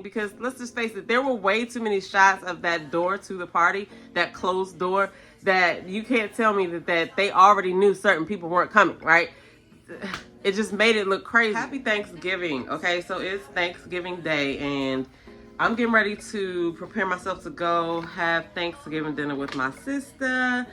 because let's just face it, there were way too many shots of that door to the party, that closed door, that you can't tell me that they already knew certain people weren't coming, right? It just made it look crazy. Happy Thanksgiving, okay? So it's Thanksgiving Day, and I'm getting ready to prepare myself to go have Thanksgiving dinner with my sister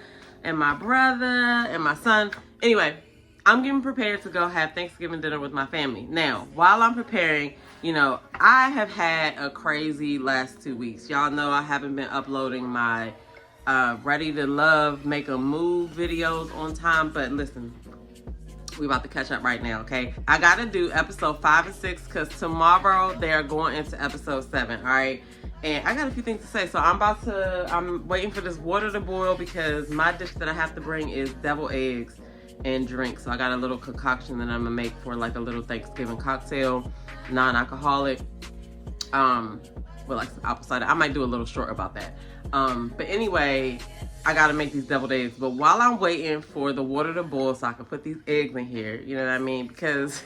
and my brother and my son. Anyway, I'm getting prepared to go have Thanksgiving dinner with my family. Now, while I'm preparing, you know, I have had a crazy last 2 weeks. Y'all know I haven't been uploading my Ready to Love, Make a Move videos on time, but listen, we about to catch up right now, okay? I gotta do episode 5 and 6 because tomorrow they're going into episode 7, all right? And I got a few things to say. So I'm waiting for this water to boil because my dish that I have to bring is deviled eggs and drinks. So I got a little concoction that I'm gonna make for like a little Thanksgiving cocktail, non-alcoholic, with like some apple cider. I might do a little short about that. But anyway, I gotta make these deviled eggs. But while I'm waiting for the water to boil so I can put these eggs in here, you know what I mean? Because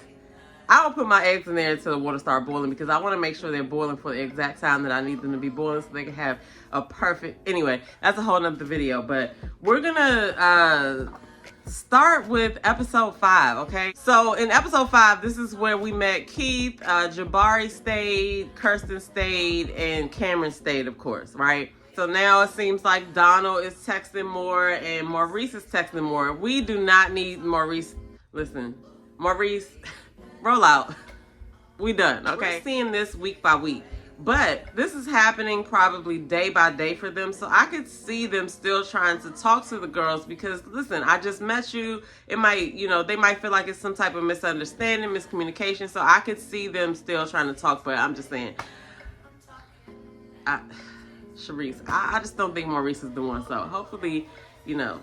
I don't put my eggs in there until the water starts boiling because I want to make sure they're boiling for the exact time that I need them to be boiling so they can have a perfect... Anyway, that's a whole nother video. But we're gonna start with episode 5, okay? So in episode 5, this is where we met Keith, Jabari stayed, Kirsten stayed, and Cameron stayed, of course, right? So now it seems like Donald is texting more and Maurice is texting more. We do not need Maurice. Listen, Maurice, roll out. We done, okay? We're seeing this week by week. But this is happening probably day by day for them. So I could see them still trying to talk to the girls because, listen, I just met you. It might, you know, they might feel like it's some type of misunderstanding, miscommunication. So I could see them still trying to talk. But I'm just saying, Sharice, I just don't think Maurice is the one. So hopefully, you know,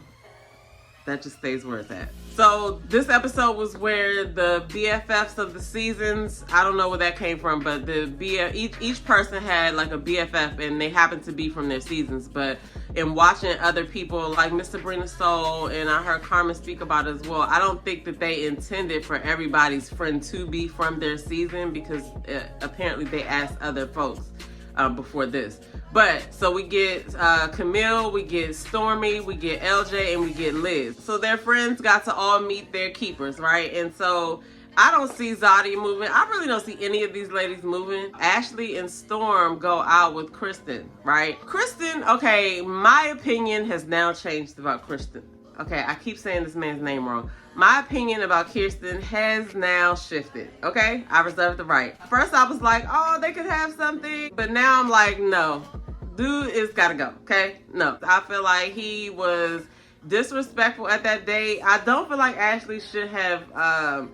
that just stays where it's at. So this episode was where the BFFs of the seasons, I don't know where that came from, but each person had like a BFF and they happened to be from their seasons. But in watching other people like Miss Sabrina Soul, and I heard Carmen speak about it as well, I don't think that they intended for everybody's friend to be from their season because apparently they asked other folks before this. But so we get Camille, we get Stormy, we get LJ, and we get Liz. So their friends got to all meet their keepers, right? And so I don't see Zadi moving. I really don't see any of these ladies moving. Ashley and Storm go out with Kristen, right? Kristen, okay, my opinion has now changed about Kristen. Okay, I keep saying this man's name wrong. My opinion about Kirsten has now shifted, okay? I reserve the right. First I was like, oh, they could have something. But now I'm like, no. Dude is gotta go, okay? No. I feel like he was disrespectful at that date. I don't feel like Ashley should have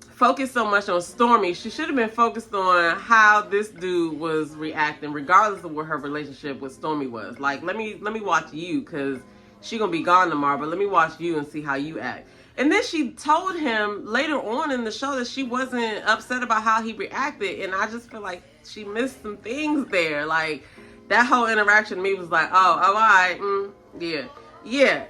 focused so much on Stormy. She should have been focused on how this dude was reacting, regardless of what her relationship with Stormy was. Like, let me watch you, because she gonna be gone tomorrow, but let me watch you and see how you act. And then she told him later on in the show that she wasn't upset about how he reacted, and I just feel like she missed some things there. Like, that whole interaction to me was like, all right, yeah.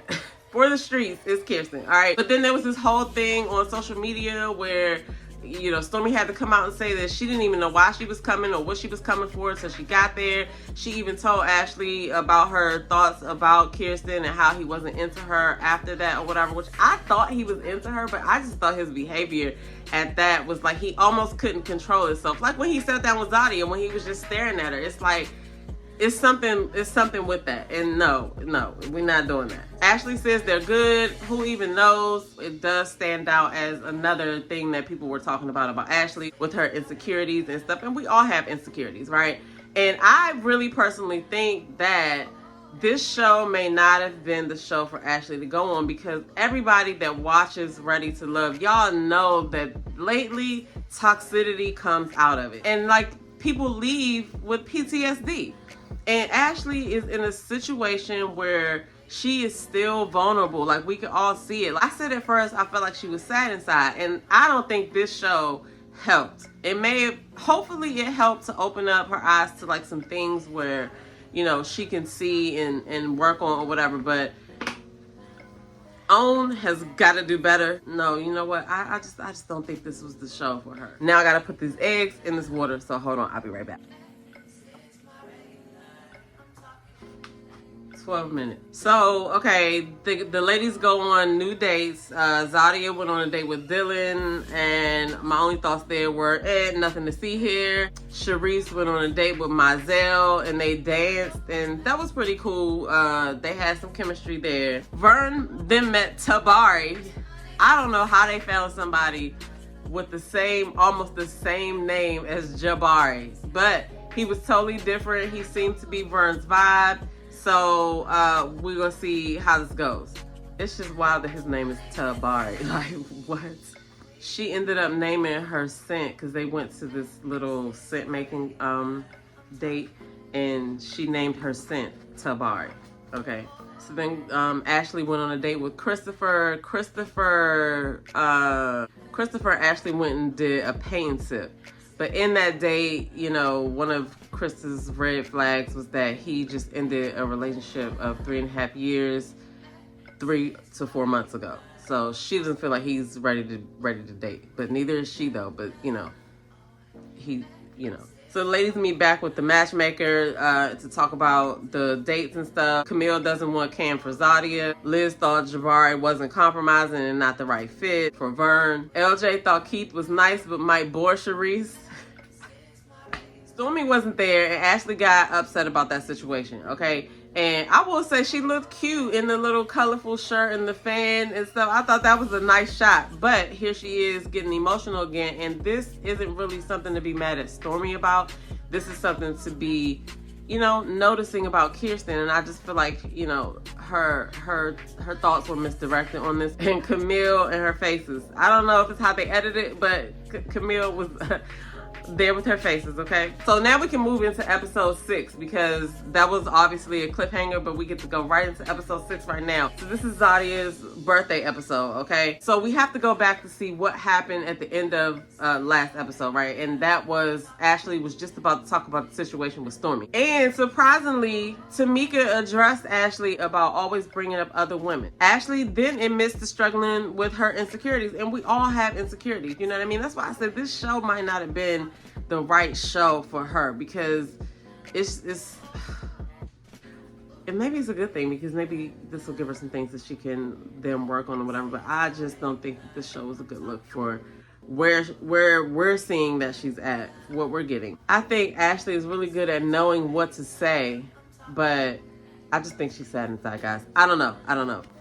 For the streets, it's Kirsten, all right? But then there was this whole thing on social media where, you know, Stormy had to come out and say that she didn't even know why she was coming or what she was coming for until she got there. She even told Ashley about her thoughts about Kirsten and how he wasn't into her after that or whatever, which I thought he was into her, but I just thought his behavior at that was like he almost couldn't control himself. Like when he sat down with Zadi and when he was just staring at her, it's like, it's something with that. And no, we're not doing that. Ashley says they're good. Who even knows? It does stand out as another thing that people were talking about Ashley with her insecurities and stuff. And we all have insecurities, right? And I really personally think that this show may not have been the show for Ashley to go on because everybody that watches Ready to Love, y'all know that lately toxicity comes out of it. And like people leave with PTSD. And Ashley is in a situation where she is still vulnerable. Like, we can all see it. Like I said at first, I felt like she was sad inside. And I don't think this show helped. It may have, hopefully it helped to open up her eyes to like some things where, you know, she can see and work on or whatever. But OWN has got to do better. No, you know what? I just don't think this was the show for her. Now I got to put these eggs in this water. So hold on, I'll be right back. 12 minutes. So, okay, the ladies go on new dates. Zadia went on a date with Dylan, and my only thoughts there were, nothing to see here. Charisse went on a date with Mizell, and they danced, and that was pretty cool. They had some chemistry there. Vern then met Tabari. I don't know how they found somebody with almost the same name as Jabari, but he was totally different. He seemed to be Vern's vibe. So we're gonna see how this goes. It's just wild that his name is Tabari. Like, what? She ended up naming her scent because they went to this little scent making date, and she named her scent Tabari. Okay. So then Ashley went on a date with Christopher. Christopher actually went and did a pain sip. But in that date, you know, one of Chris's red flags was that he just ended a relationship of 3.5 years, 3 to 4 months ago. So she doesn't feel like he's ready to date. But neither is she though. But you know, So the ladies meet back with the matchmaker to talk about the dates and stuff. Camille doesn't want Cam for Zadia. Liz thought Jabari wasn't compromising and not the right fit for Vern. LJ thought Keith was nice but might bore Charisse. Stormy wasn't there, and Ashley got upset about that situation, okay? And I will say she looked cute in the little colorful shirt and the fan and stuff. I thought that was a nice shot. But here she is getting emotional again, and this isn't really something to be mad at Stormy about. This is something to be, you know, noticing about Kirsten. And I just feel like, you know, her thoughts were misdirected on this. And Camille and her faces. I don't know if it's how they edited it, but Camille was... there with her faces, okay? So now we can move into episode 6 because that was obviously a cliffhanger, but we get to go right into episode 6 right now. So this is Zadia's birthday episode, okay? So we have to go back to see what happened at the end of last episode, right? And that was, Ashley was just about to talk about the situation with Stormy. And surprisingly, Tamika addressed Ashley about always bringing up other women. Ashley then admits to struggling with her insecurities, and we all have insecurities, you know what I mean? That's why I said this show might not have been the right show for her, because and maybe it's a good thing because maybe this will give her some things that she can then work on or whatever, but I just don't think that this show is a good look for where we're seeing that she's at, what we're getting. I think Ashley is really good at knowing what to say, but I just think she's sad inside, guys. I don't know.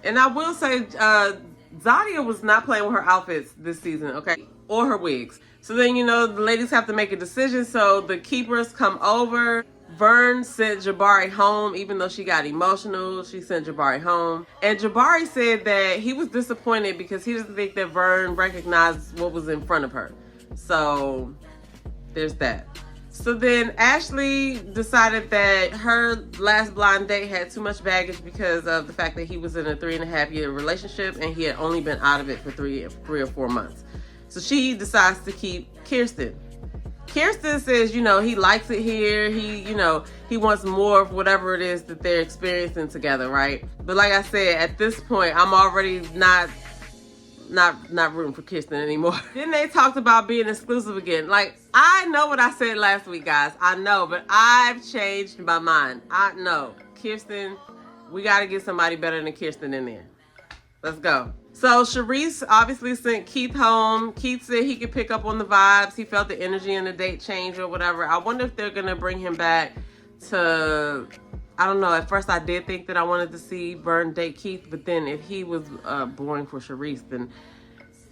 And I will say Zadia was not playing with her outfits this season, okay? Or her wigs. So then, you know, the ladies have to make a decision. So the keepers come over. Vern sent Jabari home, even though she got emotional. She sent Jabari home. And Jabari said that he was disappointed because he doesn't think that Vern recognized what was in front of her. So there's that. So then Ashley decided that her last blind date had too much baggage because of the fact that he was in a 3.5 year relationship and he had only been out of it for three or 4 months. So she decides to keep Kirsten. Kirsten says, you know, he likes it here. He wants more of whatever it is that they're experiencing together, right? But like I said, at this point, I'm already not rooting for Kirsten anymore. Then they talked about being exclusive again. Like, I know what I said last week, guys. I know, but I've changed my mind. I know. Kirsten, we got to get somebody better than Kirsten in there. Let's go. So Charisse obviously sent Keith home. Keith said he could pick up on the vibes. He felt the energy in the date change or whatever. I wonder if they're going to bring him back to... I don't know. At first, I did think that I wanted to see Vern date Keith, but then if he was boring for Charisse, then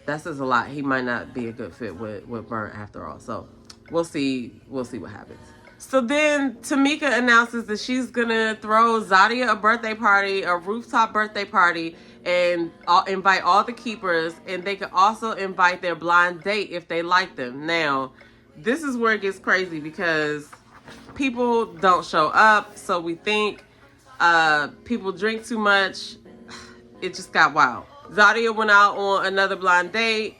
that says a lot. He might not be a good fit with Vern after all. So we'll see. We'll see what happens. So then Tamika announces that she's gonna throw Zadia a birthday party, a rooftop birthday party, and invite all the keepers, and they can also invite their blind date if they like them. Now, this is where it gets crazy because people don't show up, so we think people drink too much. It just got wild. Zadia went out on another blind date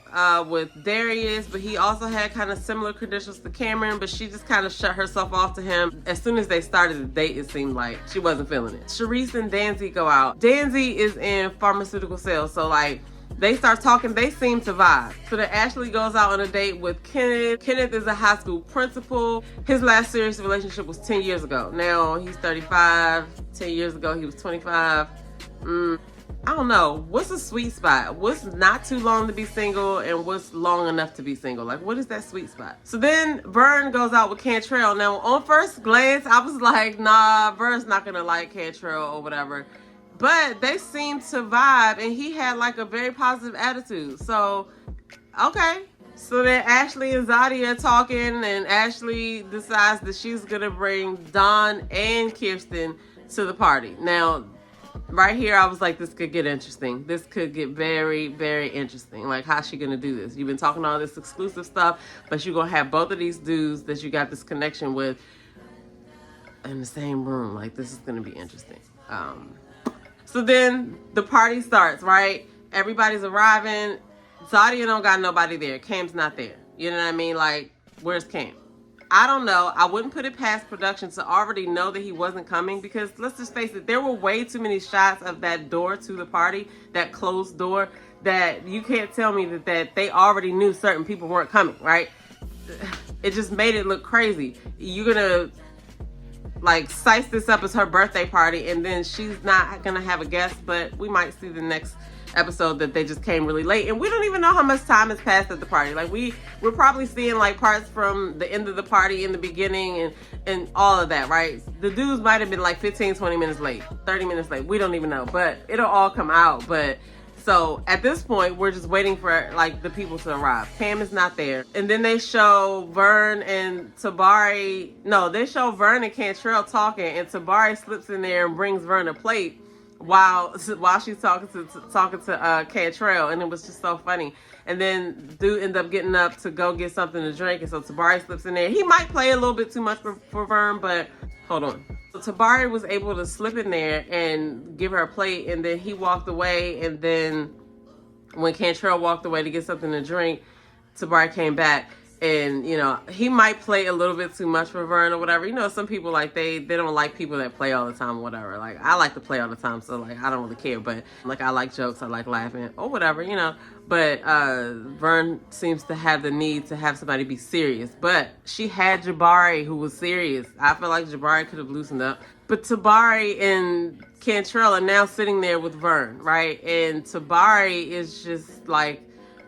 with Darius, but he also had kind of similar credentials to Cameron, but she just kind of shut herself off to him. As soon as they started the date, it seemed like she wasn't feeling it. Charisse and Danzy go out. Danzy is in pharmaceutical sales, so like they start talking, they seem to vibe. So then Ashley goes out on a date with Kenneth. Kenneth is a high school principal. His last serious relationship was 10 years ago. Now he's 35. 10 years ago, he was 25. I don't know. What's a sweet spot? What's not too long to be single and what's long enough to be single? Like, what is that sweet spot? So then Vern goes out with Cantrell. Now, on first glance, I was like, nah, Vern's not gonna like Cantrell or whatever. But they seemed to vibe, and he had like a very positive attitude. So, okay. So then Ashley and Zadia are talking, and Ashley decides that she's gonna bring Don and Kirsten to the party. Now, right here, I was like, this could get interesting. This could get very, very interesting. Like, how's she gonna do this? You've been talking all this exclusive stuff, but you're gonna have both of these dudes that you got this connection with in the same room. Like, this is gonna be interesting. So then the party starts, right? Everybody's arriving. Zadia don't got nobody there. Cam's not there. You know what I mean? Like, where's Cam? I don't know. I wouldn't put it past production to already know that he wasn't coming, because let's just face it, there were way too many shots of that door to the party, that closed door, that you can't tell me that they already knew certain people weren't coming, right? It just made it look crazy. You're gonna like size this up as her birthday party, and then she's not gonna have a guest, but we might see the next episode that they just came really late, and we don't even know how much time has passed at the party. Like we're probably seeing like parts from the end of the party in the beginning and all of that, right? The dudes might have been like 15-20 minutes late, 30 minutes late, we don't even know, but it'll all come out. But so at this point, we're just waiting for like the people to arrive. Cam is not there. And then they show Vern and Tabari. No, they show Vern and Cantrell talking, and Tabari slips in there and brings Vern a plate while she's talking to Cantrell, and it was just so funny. And then dude end up getting up to go get something to drink, and so Tabari slips in there. He might play a little bit too much for Vern, but hold on. So Tabari was able to slip in there and give her a plate, and then he walked away, and then when Cantrell walked away to get something to drink, Tabari came back. And, you know, he might play a little bit too much for Vern or whatever. You know, some people, like, they don't like people that play all the time or whatever. Like, I like to play all the time, so, like, I don't really care. But, like, I like jokes, I like laughing or whatever, you know. But Vern seems to have the need to have somebody be serious. But she had Jabari, who was serious. I feel like Jabari could have loosened up. But Tabari and Cantrell are now sitting there with Vern, right? And Tabari is just, like,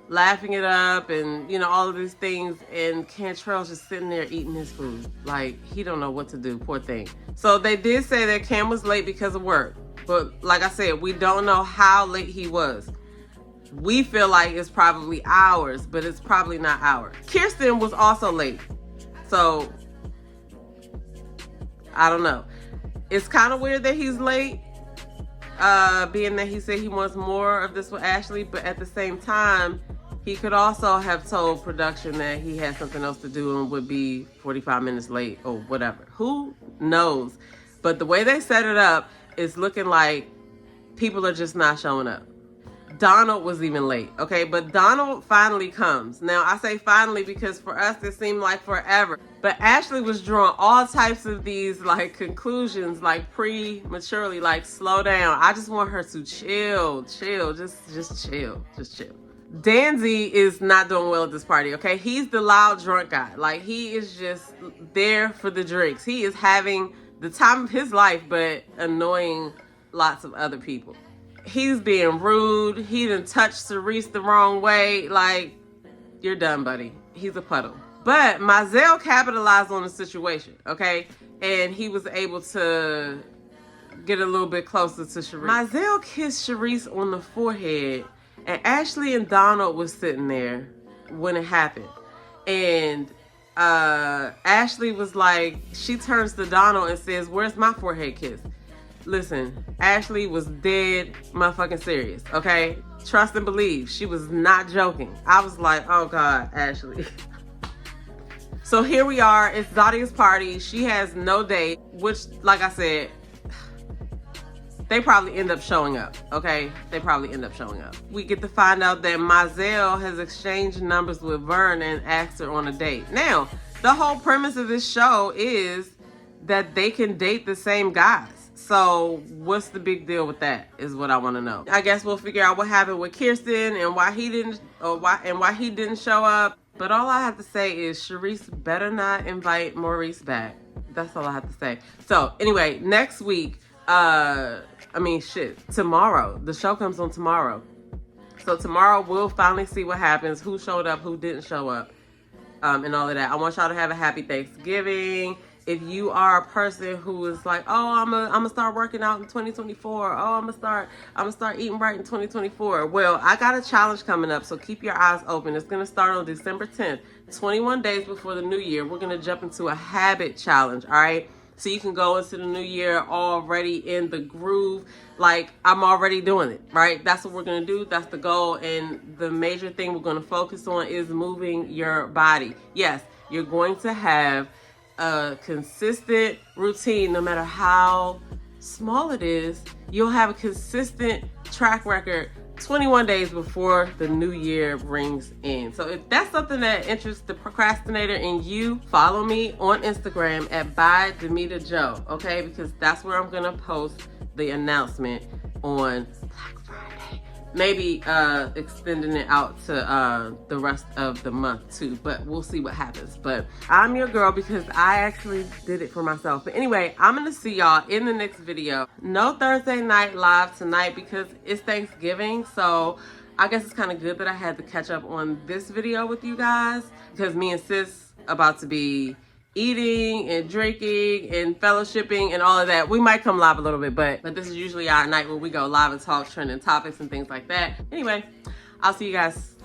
laughing it up and, you know, all of these things, and Cantrell's just sitting there eating his food. Like, he don't know what to do, poor thing. So they did say that Cam was late because of work, but like I said, we don't know how late he was. We feel like it's probably hours, but it's probably not hours. Kirsten was also late, so I don't know. It's kind of weird that he's late, being that he said he wants more of this with Ashley, but at the same time, he could also have told production that he had something else to do and would be 45 minutes late or whatever. Who knows? But the way they set it up is looking like people are just not showing up. Donald was even late, okay? But Donald finally comes. Now, I say finally because for us, it seemed like forever. But Ashley was drawing all types of these, like, conclusions, like, prematurely, like, slow down. I just want her to chill, just chill. Danzy is not doing well at this party, okay? He's the loud drunk guy. Like, he is just there for the drinks. He is having the time of his life, but annoying lots of other people. He's being rude. He done touched Charisse the wrong way. Like, you're done, buddy. He's a puddle. But Mizell capitalized on the situation, okay? And he was able to get a little bit closer to Charisse. Mizell kissed Charisse on the forehead, and Ashley and Donald was sitting there when it happened. And Ashley was like, she turns to Donald and says, "Where's my forehead kiss?" Listen, Ashley was dead motherfucking serious, okay? Trust and believe. She was not joking. I was like, oh God, Ashley. So here we are. It's Zadia's party. She has no date, which, like I said, they probably end up showing up, okay? They probably end up showing up. We get to find out that Mizell has exchanged numbers with Vern and asked her on a date. Now, the whole premise of this show is that they can date the same guys. So what's the big deal with that is what I want to know. I guess we'll figure out what happened with Kirsten and why he didn't show up. But all I have to say is Charisse better not invite Maurice back. That's all I have to say. So anyway, next week, tomorrow. The show comes on tomorrow. So tomorrow we'll finally see what happens, who showed up, who didn't show up, and all of that. I want y'all to have a happy Thanksgiving. If you are a person who is like, oh, I'm gonna start working out in 2024. Oh, I'm gonna start eating right in 2024. Well, I got a challenge coming up, so keep your eyes open. It's gonna start on December 10th, 21 days before the new year. We're gonna jump into a habit challenge, all right? So you can go into the new year already in the groove, like I'm already doing it, right? That's what we're gonna do. That's the goal. And the major thing we're gonna focus on is moving your body. Yes, you're going to have a consistent routine, no matter how small it is. You'll have a consistent track record 21 days before the new year rings in. So if that's something that interests the procrastinator in you, follow me on Instagram at @ByDemitaJoe, okay? Because that's where I'm gonna post the announcement on Black Friday. Maybe extending it out to the rest of the month too, but we'll see what happens. But I'm your girl because I actually did it for myself. But anyway, I'm gonna see y'all in the next video. No Thursday night live tonight because it's Thanksgiving, so I guess it's kind of good that I had to catch up on this video with you guys because me and sis about to be eating and drinking and fellowshipping and all of that. We might come live a little bit, but this is usually our night where we go live and talk trending topics and things like that. Anyway, I'll see you guys.